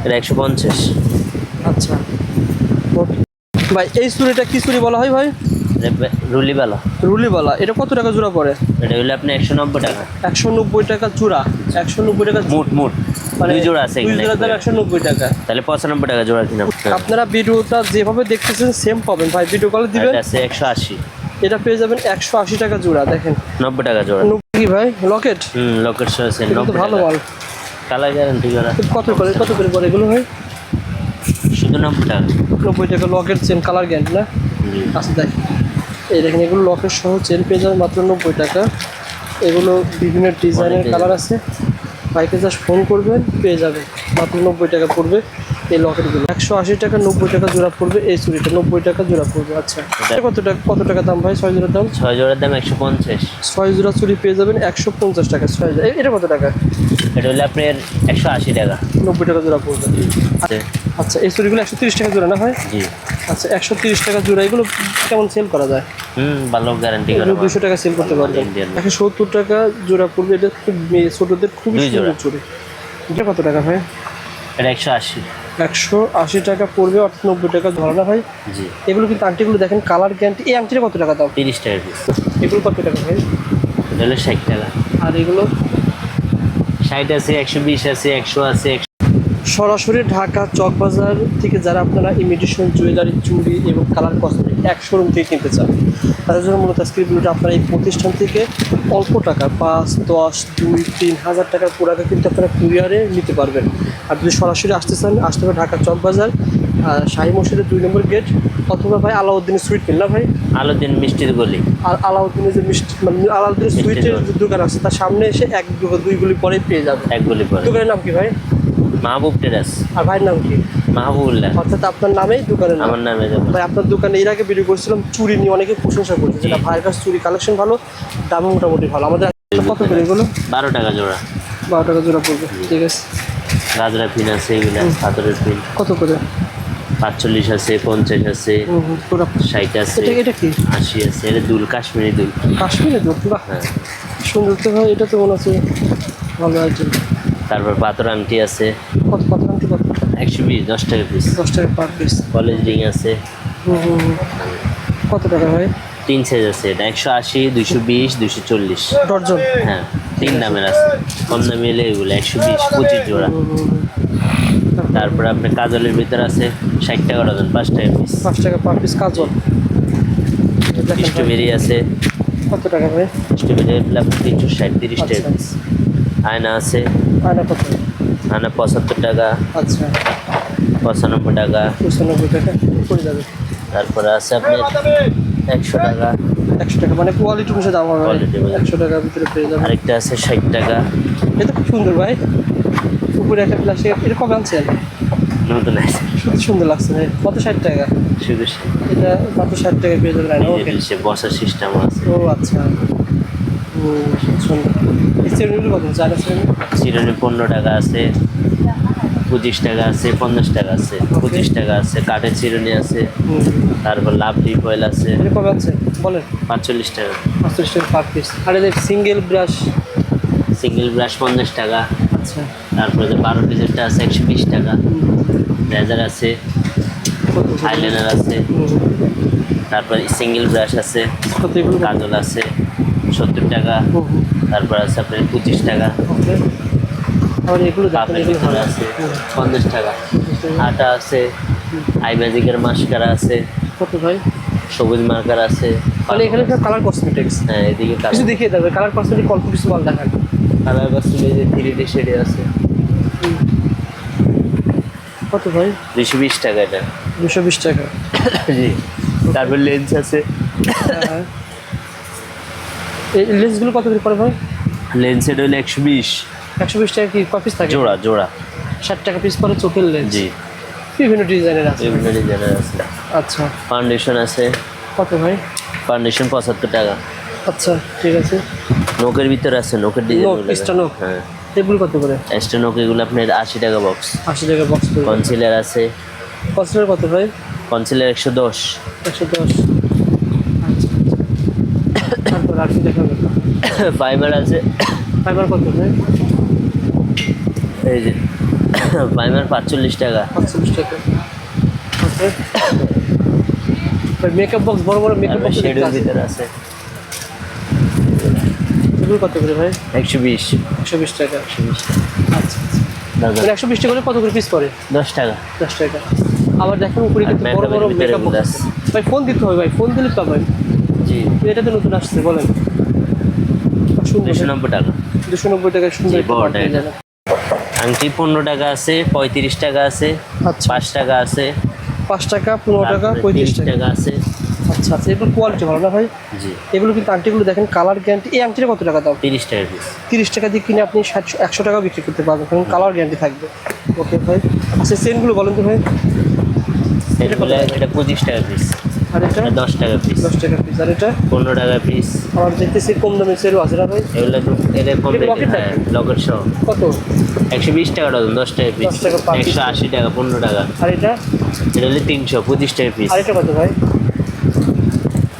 এটা 150। আচ্ছা ভাই, এই চুড়িটা কি চুড়ি বলা হয় ভাই? রুলিবালা। রুলিওয়ালা। এটা কত টাকা জোড়া পড়ে? এটা হলো আপনি 190 টাকা। 190 টাকা জোড়া। 190 টাকা মোট মানে 2 জোড়া আছে দুই এখানে। জোড়ার দাম 190 টাকা। তাহলে 95 টাকা জোড়া কিনা। আপনারা ভিডিওটা যেভাবে দেখতেছেন সেম পাবেন ভাই, ভিডিও কলে দিবেন। এটা আছে 180। এটা পেয়ে যাবেন 180 টাকা জোড়া। দেখেন 90 টাকা জোড়া। 90 কি ভাই? লকেট? লকেট সহ আছে এটা তো 90 ভালো টাকা। মাল। কালার গ্যারান্টি করা। কত করে পড়ে এগুলো ভাই? শুধু 90 টাকা। 90 টাকা লকেট চেন কালার গ্যারান্টি না? আচ্ছা দেখেন, এই দেখেন এগুলো লকেট সহ চেন পেয়ে যাবেন মাত্র 90 টাকা। এগুলো বিভিন্ন ডিজাইনের কালার আছে। বাইকে জাস্ট ফোন করবেন পেয়ে যাবেন, মাত্র 90 টাকা পড়বে এই লকেটগুলো। 180 টাকা 90 টাকা জোড়া পড়বে এই চুড়িটা, 90 টাকা জোড়া পড়বে। আচ্ছা এটা কত টাকা দাম ভাই? 6 জোড়ার দাম? 6 জোড়ার দাম 150। 6 জোড়া চুড়ি পেয়ে যাবেন 150 টাকা। 6 জোড়া এটা কত টাকা? এটা হলো আপনার 180 টাকা। 90 টাকা জোড়া পড়বে। আচ্ছা এই চুড়িগুলো 130 টাকা জোড়া না ভাই? জি। আচ্ছা 130 টাকা জোড়া। এগুলো কেমন সেল করা যায়? ভালো গ্যারান্টি করা। 200 টাকা সেল করতে পারবেন। 170 টাকা জোড়া পড়বে। এটা খুব ছোটদের খুবই সুন্দর চুড়ি। এটা কত টাকা ভাই? এটা 180। 180 টাকা পড়বে, অর্থাৎ 90 টাকা ধরা না ভাই? জি। এগুলো কিন্তু আংটিগুলো দেখেন কালার গ্যারান্টি। এই আংটিটা কত টাকা দাম? 30 টাকা পিস। এগুলো কত টাকা ভাই? এটা হলো 60 টাকা। আর এগুলো? 60 আছে, 120 আছে, 100 আছে। সরাসরি ঢাকা চকবাজার থেকে যারা আপনারা ইমিটেশন জুয়েলারি, চুড়ি এবং কালার কসমেটিক এক শোরুম থেকে কিনতে চান, তাদের জন্য মূলত আজকের ভিডিওটা। আপনারা এই প্রতিষ্ঠান থেকে অল্প টাকা 5, 10, 2, 3 হাজার টাকার প্রোডাক্ট কিন্তু আপনারা কুরিয়ারে নিতে পারবেন। আর যদি সরাসরি আসতে চান, আসতে হবে ঢাকা চকবাজার, শাহী মসজিদের 2 নম্বর গেট, অথবা ভাই আলাউদ্দিনের সুইট মিল না ভাই? আলাউদ্দিন মিষ্টির গলি। আর আলাউদ্দিনের যে মিষ্টি মানে আলাউদ্দিনের সুইটের যে দোকান আছে তার সামনে এসে 1-2 গুলি পরে পেয়ে যাবেন। 1 গলি পরে। দোকানের নাম কি ভাই? মাহবুব টেরাস। আর ভাইয়ের নাম কি? মাহবুবুল্লাহ। অর্থাৎ আপনার নামেই দোকানের নাম? আমার নামে যাবে। ভাই আপনার দোকানে এর আগে ভিডিও করেছিলাম চুড়ি নিয়ে, অনেকে প্রশংসা করছে, যেটা ভাইয়ের কাছে চুড়ি কালেকশন ভালো, দাম মোটামুটি ভালো। আমাদের কত করে এগুলো? 12 টাকা জোড়া। 12 টাকা জোড়া পড়বে। ঠিক আছে। গাজরা পিন আছে, এগুলা পাথরের পিন। কত করে? 45 আছে, 50 আছে, পুরো 60 আছে, এটা কি? 80 আছে। এটা দুল, কাশ্মীরি দুল। কাশ্মীরে দুধ? বাহ, হ্যাঁ। সুন্দর তো ভাই। এটা তো মনে হচ্ছে ভালো আইটেম। তারপর পাথর আংটি আছে। কত আংটি কত? 120, 10 টাকা পিস। 10 টাকা পার পিস। কলেজ রিং আছে। কত টাকা ভাই? 3 সাইজ আছে। এটা 180, 220, 240 ডর্জন? হ্যাঁ, 3 দামের আছে। কম দামি এলে এগুলো 120, 25 জোড়া। তারপর আপনার কাজলের ভিতর আছে 60 টাকা ডজন, 5 টাকা পিস। 5 টাকা পার পিস কাজল। স্ট্রবেরি আছে। কত টাকা ভাই? স্ট্রবেরি আপনার 360, 30 টাকা পিস। আয়না আছে। আয়না কত? আয়না 75 টাকা। আচ্ছা 95 টাকা। 95 টাকা পড়ে যাবে। তারপরে আছে আপনার 100 টাকা। 100 টাকা মানে কোয়ালিটি অনুসারে দাম হবে। Quality অনুযায়ী। 100 টাকার ভিতরে পেয়ে যাবে। আরেকটা আছে 60 টাকা। এটা খুব সুন্দর ভাই। উপরে একটা প্লাস্টিক। এটা কবে আনছেন? নতুন আছে। শুধু সুন্দর লাগছে ভাই। কত? 60 টাকা। শুধু এটা মাত্র 60 টাকায় পেয়ে যাবেন। ওকে। সে বসার সিস্টেম আছে। ও আচ্ছা। সুন্দর। এই চেরুগুলো কত? চার আছে? চিরুনি 15 টাকা আছে, 25 টাকা আছে, 50 টাকা আছে, 25 টাকা আছে। কাঠের চিরুনি আছে। তারপর লাভলি ফয়েল আছে। এটা কবে আনছেন বলেন? 45 টাকা। 45 টাকা পার পিস। আর এই সিঙ্গেল ব্রাশ? সিঙ্গেল ব্রাশ 50 টাকা। আচ্ছা। তারপরে যে 12 পিসেরটা আছে 120 টাকা। রেজার আছে, আইলাইনার আছে। তারপর সিঙ্গেল ব্রাশ আছে, কত এগুলো? কাজল আছে 70 টাকা। তারপর আছে আপনার 25 টাকা। ওকে। আর এগুলো কাপের এগুলো ভিতরে আছে 50 টাকা। আটা আছে, আই ম্যাজিকের মাস্কারা আছে, কত ভাই? সবুজ মার্কার আছে। তাহলে এখানে সব কালার কসমেটিক্স। হ্যাঁ, এদিকে কিছু দেখিয়ে দেবে কালার কসমেটিক, অল্প কিছু মাল দেখান। কালার কস্টিউমে যে 3D শেডে আছে। কত ভাই? 220 টাকা এটা। 220 টাকা। জি। তারপর লেন্স আছে। হ্যাঁ। এই লেন্সগুলো কত করে পড়ে ভাই? লেন্স এটা হলো 120। 120 টাকা কি কয় পিস থাকে? জোড়া জোড়া। 60 টাকা পিস পরে চোখের লেন্স। জি। বিভিন্ন ডিজাইনের আছে। বিভিন্ন ডিজাইনের আছে। আচ্ছা ফাউন্ডেশন আছে। কত ভাই? ফাউন্ডেশন 75 টাকা। আচ্ছা ঠিক আছে। নোকের ভিতরে আছে, নোকের নোক, ডিজাইন। এক্সট্রা নোক। হ্যাঁ, এগুলো কত করে? এক্সট্রা নোক এগুলো আপনার 80 টাকা বক্স। 80 টাকা বক্স করে। কনসিলার আছে। কনসিলার কত ভাই? কনসিলার 110। 110। আচ্ছা তারপর আর কি দেখাবে? ফাইবার আছে। ফাইবার কত ভাই? এই যে প্রাইমার 45 টাকা। 45 টাকা। ওকে ভাই মেকআপ বক্স বড় বড় মেকআপ বক্স শেডের ভিতরে আছে এগুলো কত করে ভাই? 120। 120 টাকা। 120 আচ্ছা মানে 120 টাকা করে কত করে পিস পড়ে? 10 টাকা। 10 টাকা। আবার দেখেন উপরে আর কিন্তু বড় makeup বড় এর ভিতরে মেকআপ বক্স glass। আছে। ভাই ফোন দিতে হবে ভাই, ফোন দিলে পাবেন। জি এটা তো নতুন আসছে বলেন। সুন্দর 290 টাকা। 290 টাকায় সুন্দর জি, একটা বড়টা পেয়ে এটা। যাবেন। আংটি 15 টাকা আছে, 35 টাকা আছে, আচ্ছা 5 টাকা আছে, 5 টাকা, 15 টাকা, তারপরে 35 30 টাকা। টাকা আছে। আচ্ছা আচ্ছা, এগুলো কোয়ালিটি ভালো না ভাই? জি এগুলো কিন্তু আংটিগুলো দেখেন কালার গ্যারান্টি। এই আংটিটা কত টাকা দাম? 30 টাকা পিস। 30 টাকা দিয়ে কিনে আপনি 100 টাকা বিক্রি করতে পারবেন, কারণ কালার গ্যারান্টি থাকবে। ওকে ভাই। আচ্ছা চেনগুলো বলেন তো ভাই। এটা কত টাকা? এটা 25 টাকা পিস। আর এটা 10 টাকা পিস। 10 টাকা পিস। আর এটা 15 টাকা পিস। আবার দেখতেছি কম দামে সেলও আছে না ভাই? এগুলো তো এটা কম এটা রেটে, pocket হ্যাঁ থাকে? লকেট সহ। কত? 120 টাকা ডজন, 10 টাকা পিস। 10 টাকা per piece। 180 টাকা, 15 টাকা। আর এটা? এটা হলে 300, 25 টাকা পিস। আর এটা কত ভাই?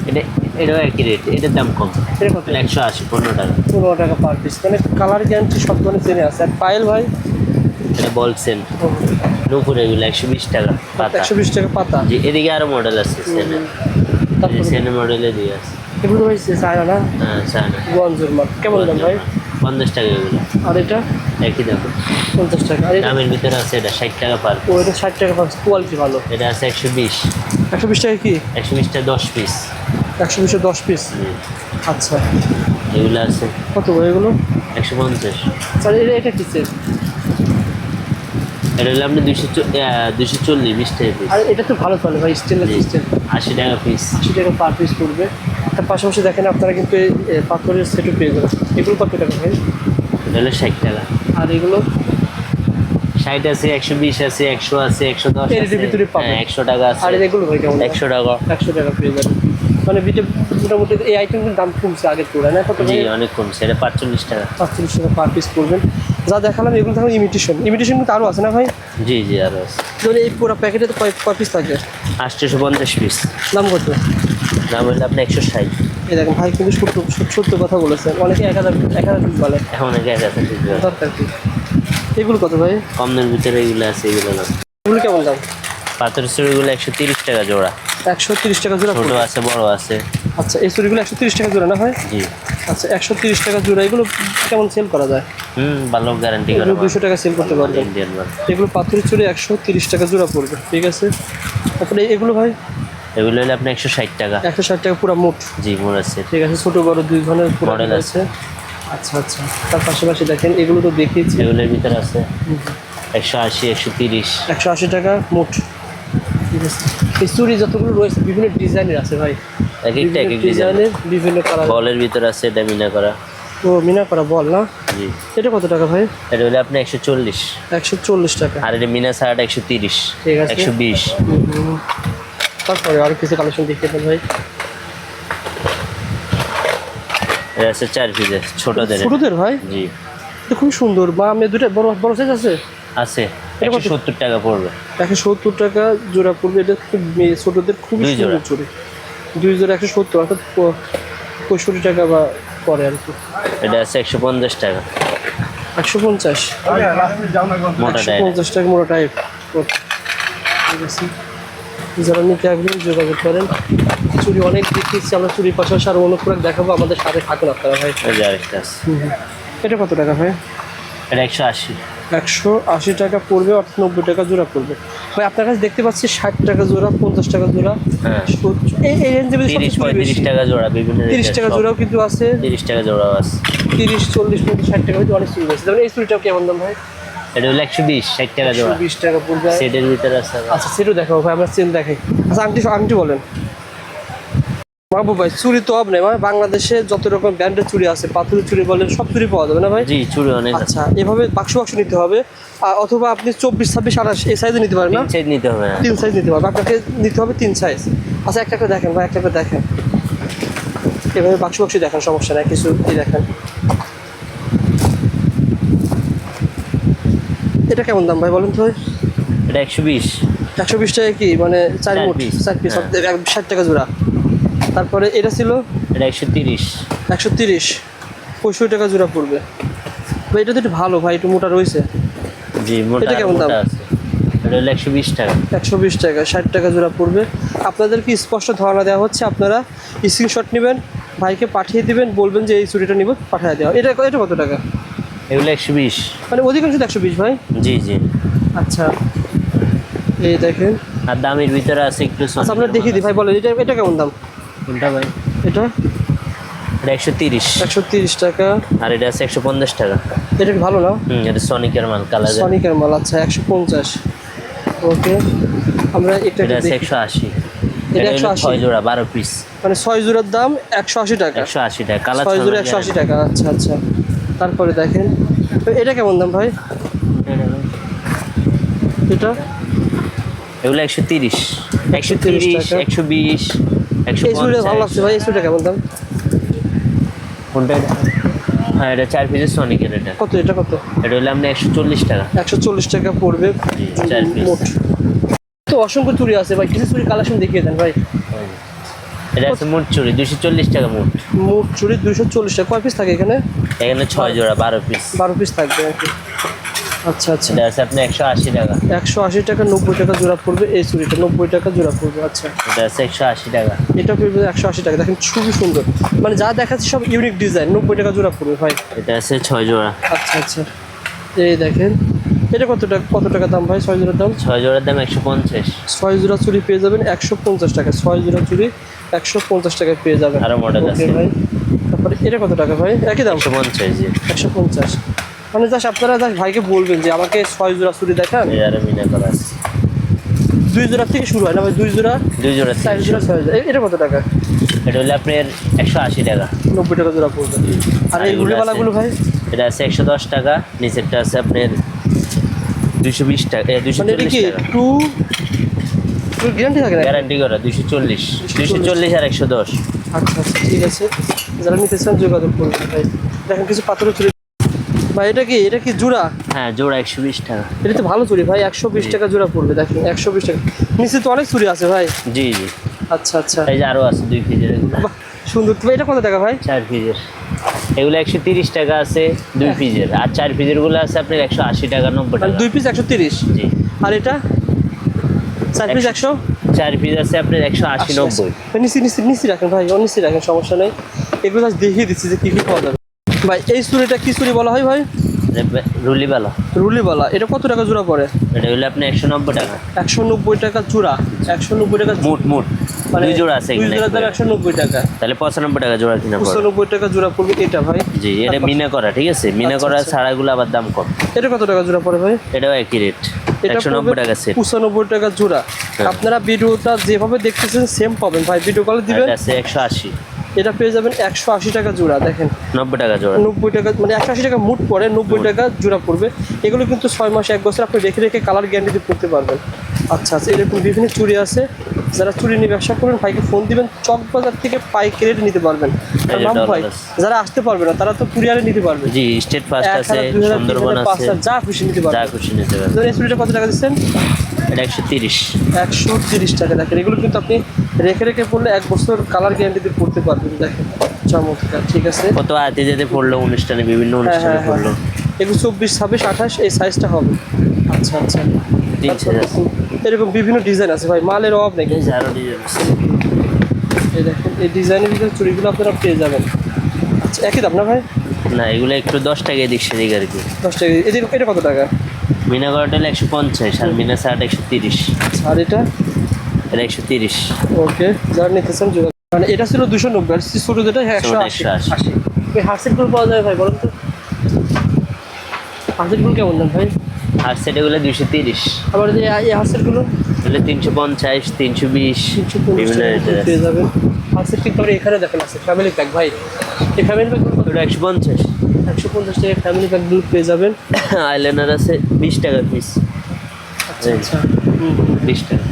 এটা এটাও একই রেট, এটার দাম কম। এটা কত? 180, 15 টাকা। 15 টাকা পার পিস। মানে কালার গ্যারান্টি সব ধরনের চেনে আছে। আর পায়েল ভাই? এটা বলছেন নূপুর, এগুলো 120 টাকা পাতা। 120 টাকা পাতা। জি এদিকে আরো মডেল আছে সেনে। তারপরে সেনে মডেলে দিয়ে আছে। এগুলো তো ভাই চায়না না? হ্যাঁ চায়না। গঞ্জের মাল কেমন দাম ভাই? 50 টাকা এগুলো। আর এটা? একই দাম। 50 টাকা। আর এটা? দামের ভিতরে আছে এটা 60 টাকা পার। ও এটা 60 টাকা পার। কোয়ালিটি ভালো। এটা আছে 120। 120 টাকা কি? 120 টা 10 পিস। 120 10 পিস। আচ্ছা এগুলো আছে কত ভাই এগুলো? 150। স্যার এটা কি সেট? এটা হলে আপনি 240, 20 টাকা পিস। আর এটা তো ভালো চলে ভাই, স্টেনলেস স্টিল। 80 টাকা পিস। 80 টাকা পার পিস পড়বে। তার পাশাপাশি দেখেন আপনারা কিন্তু এই পাথরের সেটও পেয়ে যাবেন। এগুলো কত টাকা ভাই? এটা হলে 60 টাকা। আর এগুলো? 60 আছে, 120 আছে, 100 আছে, 110 এর আছে। ভিতরে পাবেন। হ্যাঁ 100 টাকা আছে। আর এগুলো ভাই কেমন? 100 টাকা। 100 টাকা পেয়ে যাবেন। মানে মোটামুটি এই আইটেমগুলোর দাম কমছে আগের তুলনায় না? কত জি ভাই? অনেক কমছে, এটা 45 টাকা। 45 টাকা পার পিস পড়বেন। যা দেখালাম এগুলো থাকবে ইমিটেশন। ইমিটেশন কিন্তু আরও আছে না ভাই? জি জি আরো আছে। ধরুন এই পুরো প্যাকেটে তো কয় পিস থাকে? 850 পিস। দাম কত? দাম হলে আপনি 160। এই দেখেন ভাই কিন্তু সত্য কথা বলেছেন। অনেকে 1000 পিস বলে, এখন অনেকে আছে দরকার কি? এগুলো কত ভাই? কম দামের ভিতরে এগুলো আছে, এগুলো না। এগুলো কেমন দাম? পাথর চুড়িগুলো 130 টাকা জোড়া। 130 টাকা জোড়া ছোট পড়বে। আছে, বড় আছে। আচ্ছা এই চুড়িগুলো 130 টাকা জোড়া না ভাই? জি আচ্ছা 130 টাকা জোড়া। এগুলো কেমন সেল করা যায়? ভালো গ্যারান্টি করে। এগুলো 200 টাকা সেল করতে পারবেন। ইন্ডিয়ান মাল। এগুলো পাথরের চুড়ি 130 টাকা জোড়া পড়বে, ঠিক আছে। তারপরে এগুলো ভাই? এগুলো হলে আপনি 160 টাকা। 160 টাকা পুরো মোট, জি মোর আছে। ঠিক আছে। ছোটো বড় দুই ধরনের মডেল মডেল আছে। আচ্ছা আচ্ছা, তার পাশাপাশি দেখেন এগুলো তো দেখিয়েছি। এগুলোর ভিতরে আছে 180, 130। 180 টাকা মোট, ঠিক আছে। এই চুড়ি যতগুলো রয়েছে বিভিন্ন ডিজাইনের আছে ভাই, এক একটা এক এক ডিজাইন। ডিজাইনের বিভিন্ন কালার। বলের ভিতরে আছে এটা মিনা করা। ও মিনা করা বল না? জি এটা কত টাকা ভাই? এটা হলে আপনি 140। 140 টাকা। আর এটা মিনা ছাড়াটা 130, ঠিক আছে। 120। তারপরে আর কিছু কালেকশন দেখিয়ে দেন ভাই। এটা আছে 4 পিসের ছোটদের। ছোটদের ভাই? জি এটা খুবই সুন্দর। বা আমি দুটো বড় বড় সাইজ আছে? আছে। এটা কত? 170 টাকা পড়বে। 170 টাকা জোড়া পড়বে। এটা খুব ছোটদের খুবই দুই জোড়া। সুন্দর চুড়ি। 2 জোড়া 170, অর্থাৎ 65 টাকা বা পরে আর কি। এটা আছে 150 টাকা 150, মোটা টাইপ। 150 টাকা মোটা টাইপ। ঠিক আছে, যারা নিতে আগ্রহী যোগাযোগ করেন। চুড়ি অনেক দেখিয়েছি আমরা, চুরির পাশাপাশি আরও অনেক প্রোডাক্ট দেখাবো, আমাদের সাথে থাকুন আপনারা ভাই। এই যে আরেকটা আছে। এটা কত টাকা ভাই? এটা 180। 180 টাকা পড়বে, 90 টাকা জোড়া পড়বে ভাই। আপনার কাছে দেখতে পাচ্ছি 60 টাকা জোড়া, 50 টাকা জোড়া, হ্যাঁ। এই রেঞ্জে 30, 35 টাকা জোড়া বিভিন্ন 30 টাকা রেটের। জোড়াও কিন্তু আছে। 30 টাকা জোড়াও আছে। 30, 40, 50, 60 টাকা হয়তো অনেক চুড়ি আছে। যেমন এই চুড়িটাও কেমন দাম ভাই? এটা হলো 120, 60 টাকা জোড়া। 20 টাকা পড়বে। সেটের ভিতরে আছে আবার। আচ্ছা সেটাও দেখাবো ভাই, আমরা চেন দেখাই। আচ্ছা আংটি বলেন। মাহবুব ভাই চুড়ি তো অব নেই, মানে বাংলাদেশে যত রকম ব্র্যান্ডের চুড়ি আছে, পাথরের চুড়ি বলেন, সব চুড়ি পাওয়া যাবে না ভাই? জি চুড়ি অনেক আছে। আচ্ছা এভাবে বাক্স নিতে হবে, অথবা আপনি 24, 26, 28 এই সাইজে নিতে পারেন না? 3 সাইজ নিতে হবে না। 3 সাইজ নিতে পারবেন। আপনাকে নিতে হবে 3 সাইজ। আচ্ছা একটা করে দেখেন ভাই, একটা করে দেখেন। এভাবে বাক্স দেখেন, সমস্যা নাই। কিছু কি দেখেন। এটা কেমন দাম ভাই বলেন তো ভাই? এটা 120। 120 টাকা কি মানে 4 চার মুঠ, piece, 4 পিস, হ্যাঁ। 60 টাকা জোড়া। তারপরে এটা ছিল এটা 130। 130, 65 টাকা জোড়া পড়বে ভাই। এটা তো একটু ভালো ভাই, একটু মোটা রয়েছে। জি মোটা এটা কেমন দাম? মোটা আছে, এটা হলো 120 টাকা। 120 টাকা, 60 টাকা জোড়া পড়বে। আপনাদেরকে স্পষ্ট ধারণা দেওয়া হচ্ছে, আপনারা স্ক্রিনশট নেবেন, ভাইকে পাঠিয়ে দিবেন, বলবেন যে এই চুড়িটা নিব, পাঠিয়ে দেওয়া। এটা এটা কত টাকা? এগুলো 120। মানে অধিকাংশ 120 ভাই। জি জি। আচ্ছা, এই দেখেন। আর দামের ভিতরে আছে একটু আচ্ছা আপনার দেখিয়ে দিই ভাই, বলেন এটা এটা কেমন দাম? কোনটা ভাই? এটা এটা 130। 130 টাকা। আর এটা আছে 150 টাকা। এটা কি ভালো না? এটা সনিকের মাল, কালার। সনিকের মাল, আচ্ছা 150। ওকে, আমরা এটা এটা আছে দেখি। 180। এটা এটা 180 6 জোড়া 12 পিস। মানে 6 জোড়ার দাম 180 টাকা। 180 টাকা কালার, 6 জোড়া 180 টাকা। আচ্ছা আচ্ছা, তারপরে দেখেন তো এটা কেমন দাম ভাই? এটা এগুলো 130, 130, টাকা। 120, এই চুড়িটা ভালো 150। লাগছে ভাই, এই চুড়িটা কেমন দাম? কোনটা এটা? হ্যাঁ এটা 4 পিসের সনিকের। এটা কত? এটা কত? এটা হলো আপনি 140 টাকা। 140 টাকা পড়বে জি, 4 পিস। মোট। তো অসংখ্য চুড়ি আছে ভাই, কিছু চুড়ি কালেকশন দেখিয়ে দেন ভাই। এটা আছে মোট চুড়ি 240 টাকা মোট। মোট চুড়ি 240 টাকা। কয় পিস থাকে এখানে? এখানে 6 জোড়া 12 পিস। 12 পিস থাকবে আর কি। আচ্ছা আচ্ছা, এটা আছে আপনি 180 টাকা। 180 টাকা, 90 টাকা জোড়া পড়বে এই চুড়িটা, 90 টাকা জোড়া পড়বে। আচ্ছা, এটা আছে 180 টাকা। এটা পড়বে 180 টাকা। দেখেন খুবই সুন্দর, মানে যা দেখাচ্ছি সব ইউনিক ডিজাইন। 90 টাকা জোড়া পড়বে ভাই। এটা আছে 6 জোড়া। আচ্ছা আচ্ছা, এই দেখেন এটা কত টাকা, কত টাকা দাম ভাই? 6 জোড়ার দাম? 6 জোড়ার দাম 150। 6 জোড়া চুড়ি পেয়ে যাবেন 150 টাকা। 6 জোড়া চুড়ি 150 টাকায় পেয়ে যাবেন। আরো মডেল ওকে আছে। ভাই, তারপরে এটা কত টাকা ভাই? একই দাম 150 জি। 150। মানে জাস্ট আপনারা জাস্ট ভাইকে বলবেন যে আমাকে 6 জোড়া চুড়ি দেখান। এই আর মিনা করা আছে। 2 জোড়া থেকে শুরু হয় না ভাই? 2 জোড়া, 2 জোড়া 4 জোড়া, 6 জোড়া। এটা কত টাকা? এটা হলো আপনার 180 টাকা। 90 টাকা জোড়া পড়বে। আর এই এগুলো ঘুড়িওয়ালাগুলো আছে। ভাই? এটা আছে 110 টাকা। নিচেরটা আছে আপনার 220 টাকা, মানে এটা 240 কি টাকা। টু গ্যারান্টি থাকে না? গ্যারান্টি করা 240, 240 আর 110। আচ্ছা আচ্ছা, ঠিক আছে, যারা নিতে চান যোগাযোগ করবেন ভাই। দেখেন কিছু পাথরের চুড়ি ভাই, এটা কি, এটা কি জোড়া? হ্যাঁ জোড়া 120 টাকা। এটা তো ভালো চুড়ি ভাই, 120 টাকা জোড়া পড়বে। দেখেন 120 টাকা। নিচে তো অনেক চুড়ি আছে ভাই। জি জি। আচ্ছা আচ্ছা, এই যে আরো আছে 2 পিসের। বাহ সুন্দর। তো এটা কত টাকা ভাই? 4 পিসের এগুলো 130 টাকা আছে 2 পিসের। আর 4 পিসের গুলো আছে আপনার 180 টাকা, 90 মানে টাকা। 2 পিস 130। জি। আর এটা 4 পিস 100। 4 পিস আছে আপনার 180, 90। নিচে নিচে নিচে রাখেন ভাই, নিচে রাখেন, সমস্যা নেই। এগুলো জাস্ট দেখিয়ে দিচ্ছি যে কী কী পাওয়া যাবে। ভাই এই চুড়িটা কি চুড়ি বলা হয় ভাই? রুলিবালা। রুলিওয়ালা। এটা কত টাকা জোড়া পড়ে? এটা হলো আপনার 190 টাকা 190 টাকা জোড়া। 190 টাকা মোট মোট। মানে 2 জোড়া আছে 2 এখানে। জোড়ার দাম 190 টাকা। তাহলে 95 টাকা জোড়া কিনা পড়ে। 95 টাকা জোড়া পড়বে এটা ভাই। জি, এটা মিনা করা, ঠিক আছে। মিনা আচ্ছা, করা আচ্ছা। ছাড়াগুলো আবার দাম কম। এটা কত টাকা জোড়া পড়ে ভাই? এটাও একই রেট, এটা 190 টাকা সেট। 95 টাকা জোড়া। হ্যাঁ। আপনারা ভিডিওটা যেভাবে দেখতেছেন সেম পাবেন ভাই, ভিডিও কলে দিবেন। এটা আছে 180, এটা পেয়ে যাবেন 180 টাকা জোড়া। দেখেন 90 টাকা জোড়া। 90 টাকা, মানে 180 টাকা মুট পড়ে, 90 টাকা জোড়া পড়বে। এগুলো কিন্তু 6 মাস 1 বছর আপনি রেখে রেখে কালার গ্যারান্টি দিয়ে পড়তে পারবেন। আচ্ছা আচ্ছা, এরকম বিভিন্ন চুড়ি আছে। যারা চুড়ি নিয়ে ব্যবসা করবেন ভাইকে ফোন দিবেন, চকবাজার থেকে পাইকারি রেটে নিতে পারবেন। আর এই মাম ভাই ডলার আছে। যারা আসতে পারবে না তারা তো কুরিয়ারে নিতে পারবে। জি, স্টেট ফার্স্ট 1000, আছে, 2000, সুন্দরবন 3000, আছে, 5000 যা খুশি নিতে যা পারবে। খুশি নিতে পারবেন। ধরুন এই চুড়িটা কত টাকা দিচ্ছেন? এটা 130। 130 টাকা। দেখেন এগুলো কিন্তু আপনি রেখে রেখে পড়লে 1 বছর কালার গ্যারান্টি দিয়ে পড়তে পারবেন। দেখেন চমৎকার, ঠিক আছে। কত আতে যেতে পড়লো অনুষ্ঠানে, বিভিন্ন হ্যাঁ অনুষ্ঠানে হ্যাঁ পড়লো। হ্যাঁ, এগুলো 24, 26, 28 এই সাইজটা হবে। আচ্ছা আচ্ছা, তিনশো তারপর এরকম বিভিন্ন ডিজাইন আছে ভাই, মালের অভাব নেই। এই যে আরো ডিজাইন আছে। এই দেখেন এই ডিজাইনের ভিতরে চুড়িগুলো আপনারা পেয়ে যাবেন। আচ্ছা, একই দাম না ভাই? না, এগুলো একটু 10 টাকা এদিক সেদিক আর কি। 10 টাকা। এটা কত টাকা? মিনা করাটা হলো 150 আর মিনা শার্ট 130। আচ্ছা, আর এটা? এটা 130। ওকে, যারা নিতে চান যোগাযোগ। মানে এটা ছিল 290 আর ছোট যেটা 180। 180। এই হারসেটগুলো পাওয়া যায় ভাই, বলুন তো হারসেটগুলো কেমন দাম ভাই? আর সেট এগুলো 230। আবার এই হারসেটগুলো তাহলে 350, 320 বিভিন্ন রেটের আছে। পেয়ে যাবেন। হারসেট কিন্তু আমরা এখানে দেখেন আছে ফ্যামিলি প্যাক ভাই। এই ফ্যামিলি প্যাকগুলো ওটা 150। 150 টাকা ফ্যামিলি প্যাকগুলো পেয়ে যাবেন। আইলাইনার আছে 20 টাকা পিস। আচ্ছা আচ্ছা, 20 টাকা।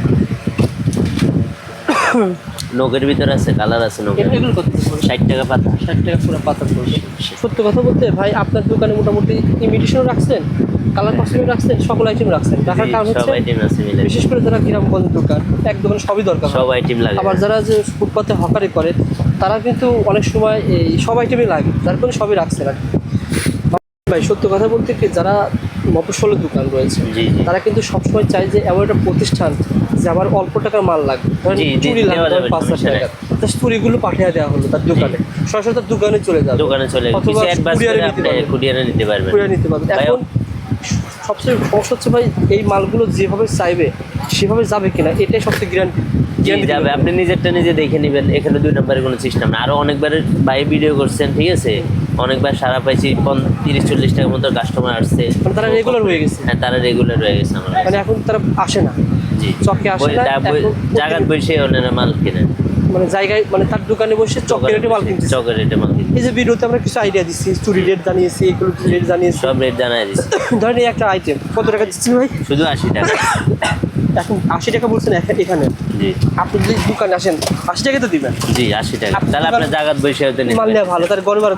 নখের ভিতরে আছে, কালার আছে নখের। এগুলো কত পড়বে? 60 টাকা পাতা। 60 টাকা পুরো পাতা পড়বে। সত্য কথা বলতে ভাই, আপনার দোকানে মোটামুটি ইমিটেশনও রাখছেন, কালার কস্টিউম রাখছেন, সকল আইটেম রাখছেন। রাখার কারণ সব হচ্ছে আইটেম আছে মিলে। বিশেষ করে যারা গ্রামগঞ্জের দোকান, এক দোকানে সবই দরকার হয়। সব আইটেম লাগে। আবার যারা যে ফুটপাতে হকারি করে তারা কিন্তু অনেক সময় এই সব আইটেমই লাগে, যার কারণে সবই রাখছে না ভাই। সত্য কথা বলতে কি, যারা মফস্বলের দোকান রয়েছে, জি জি তারা কিন্তু সবসময় চায় যে এমন একটা প্রতিষ্ঠান যে আমার অল্প টাকার মাল লাগবে, ধরেন জি, জি, চুড়ি দেওয়া লাগবে যাবে, 5,000 সমস্যা টাকা, তার চুড়িগুলো পাঠিয়ে দেওয়া হলো তার দোকানে, সরাসরি তার দোকানে চলে যাবে, দোকানে চলে অথবা কিছু অ্যাডভান্স কুরিয়ারে করে নিতে আপনি পারবেন। কুরিয়ারে নিতে পারবেন। কুরিয়ারে নিতে পারবেন। ভাই, এখন সবচেয়ে সমস্যা হচ্ছে ভাই এই মালগুলো যেভাবে চাইবে সেভাবে যাবে কিনা, এটাই সবচেয়ে গ্যারান্টি জি যাবে, আপনি নিজেরটা নিজে দেখে নেবেন, এখানে 2 নম্বরের কোনো সিস্টেম না। আরও অনেকবার ভাই ভিডিও করছেন, ঠিক আছে, অনেকবার সারা পাইছি, 30-40 টাকার মতো কাস্টমার আসছে, মানে তারা রেগুলার হয়ে গেছে, হ্যাঁ তারা রেগুলার হয়ে গেছে আমার কাছে। মানে এখন তারা আসে না, জি চকে আসে না, এখন জায়গার বসে ওনারা মাল কিনেন, মানে জায়গায় মানে তার দোকানে বসে চকের রেটে মাল কিনতেছে। চকের রেটে মাল কিনেন, এই যে ভিডিওতে আমরা কিছু আইডিয়া দিচ্ছি, চুরি রেট জানিয়েছি, এগুলো রেট জানিয়েছি, সব রেট জানাই দিচ্ছি। ধরেন এই একটা আইটেম কত টাকা দিচ্ছি ভাই, শুধু 80 টাকা। এখন 80 টাকা বলছেন এখানে, জি আপনি যদি দোকানে আসেন 80 টাকা তো দিবেন, জি 80 টাকা, আপনি তাহলে আপনার জায়গার বসে হতে মাল নেওয়া ভালো, তার গরবার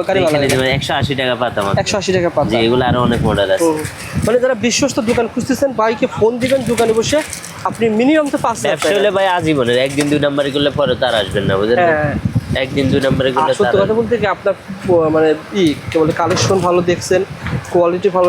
গাড়ি ভালো এখানে যেমন 180 টাকা পাতাম, 180 টাকা পাতা। জি এগুলো আরো অনেক মডেল আছে। মানে যারা বিশ্বস্ত দোকান খুঁজতেছেন বাইকে ফোন দিবেন, দোকানে বসে আপনি মিনিমাম তো 5,000 ব্যবসা টাকা। হলে ভাই আজীবনের, 1 দিন 2 নম্বরে করলে পরে তার আসবেন না, বুঝলেন? হ্যাঁ। 1 দিন 2 নম্বরে আর করলে সত্য তার কথা বলতে কি আপনার মানে কি বলে কালেকশন ভালো দেখছেন, কোয়ালিটি ভালো,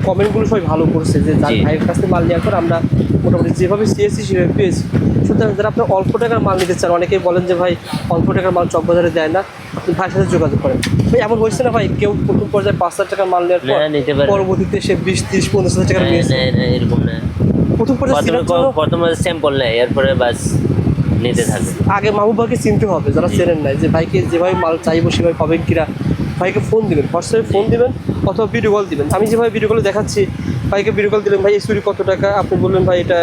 কমেন্টগুলো সবাই ভালো করছে যে যার জি। ভাইয়ের কাছ থেকে মাল নেওয়ার পর আমরা মোটামুটি যেভাবে চেয়েছি সেভাবে পেয়েছি। সুতরাং যারা আপনার অল্প টাকার মাল নিতে চান, অনেকেই বলেন যে ভাই অল্প টাকার মাল চকবাজারে দেয় না, আপনি ভাইয়ের সাথে যোগাযোগ করেন। ভাই এমন হয়েছে না ভাই কেউ প্রথম পর্যায়ে 5,000 টাকার মাল নেওয়ার পর না, নিতে পারে। পরবর্তীতে সে 20, 30, 50,000 টাকা নিয়েছে? এরকম না, প্রথম পর্যায়ে চেনার জন্য প্রথমে স্যাম্পল নেয়, এরপরে বাস নিতে থাকে। আগে মাহবুবাকে চিনতে হবে, যারা চেনেন নাই, যে ভাইকে যেভাবে মাল চাইবো সেভাবে পাবেন কিনা। ভাইকে ফোন দিবেন, হোয়াটসঅ্যাপে ফোন দিবেন অথবা ভিডিও কল দিবেন। আমি যেভাবে ভিডিও কলে দেখাচ্ছি, ভাইকে ভিডিও কল দিলেন, ভাই এই চুড়ি কত টাকা, আপনি বললেন ভাই এটা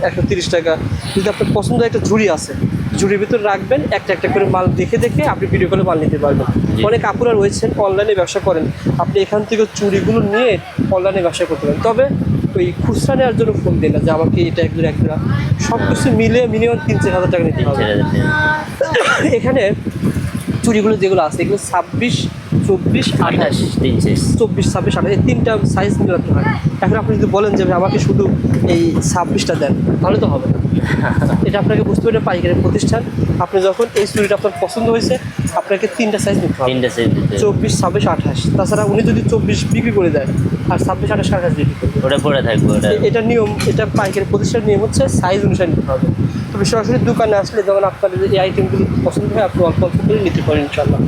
130 টাকা। যদি আপনার পছন্দ একটা ঝুড়ি আছে, ঝুড়ির ভিতরে রাখবেন, একটা একটা করে মাল দেখে দেখে আপনি ভিডিও কলে মাল নিতে পারবেন। জি। অনেক আপুরা রয়েছেন অনলাইনে ব্যবসা করেন, আপনি এখান থেকে চুড়িগুলো নিয়ে অনলাইনে ব্যবসা করতে পারেন। তবে ওই খুচরা নেওয়ার জন্য ফোন দিন না যে আমাকে এটা একটা সব কিছু মিলে মিনিমাম 3-4 হাজার টাকা নিতে হবে। এখানে চুড়িগুলো যেগুলো আছে এগুলো 26, 24, 28, 28 24, 26, 28 এই 3টা সাইজ মিলাতে হয়। এখন আপনি যদি বলেন যে ভাই আমাকে শুধু এই 26টা দেন, তাহলে তো হবে না। এটা আপনাকে বুঝতে হবে, পাইকারি প্রতিষ্ঠান। আপনি যখন এই চুড়িটা আপনার পছন্দ হয়েছে, আপনাকে 3টা সাইজ নিতে হবে, 3টা সেট দিতে হবে। 24, 26, 28। তাছাড়া উনি যদি 24 বিক্রি করে দেয় আর 26, 28 কার কাছে বিক্রি করবে, ওটা পরে থাকবে ওটা। এটা নিয়ম, এটা পাইকারি প্রতিষ্ঠানের নিয়ম হচ্ছে সাইজ অনুসারে নিতে হবে। তবে সরাসরি দোকানে আসলে যখন আপনার এই আইটেমগুলো পছন্দ হয় আপনি অল্প অল্প করে নিতে পারেন ইনশাল্লাহ।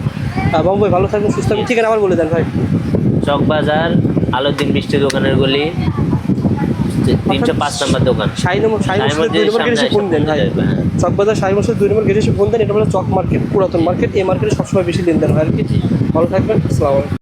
বাবু ভাই ভালো থাকবেন, সুস্থ থাকবেন। ঠিকানা আবার বলে দেন ভাই। চকবাজার আলোদ্দিন মিষ্টি দোকানের গলি, 305 নম্বর দোকান। শাহী মসজিদের 2 নম্বর গেটে এসে ফোন দেন ভাই। হ্যাঁ। চকবাজার শাহী মসজিদের 2 নম্বর গেটে এসে ফোন দেন। এটা হলো চক মার্কেট, পুরাতন মার্কেট। এই মার্কেটে সবসময় বেশি লেনদেন হয় আর কি। ভালো থাকবেন, আসসালামু আলাইকুম।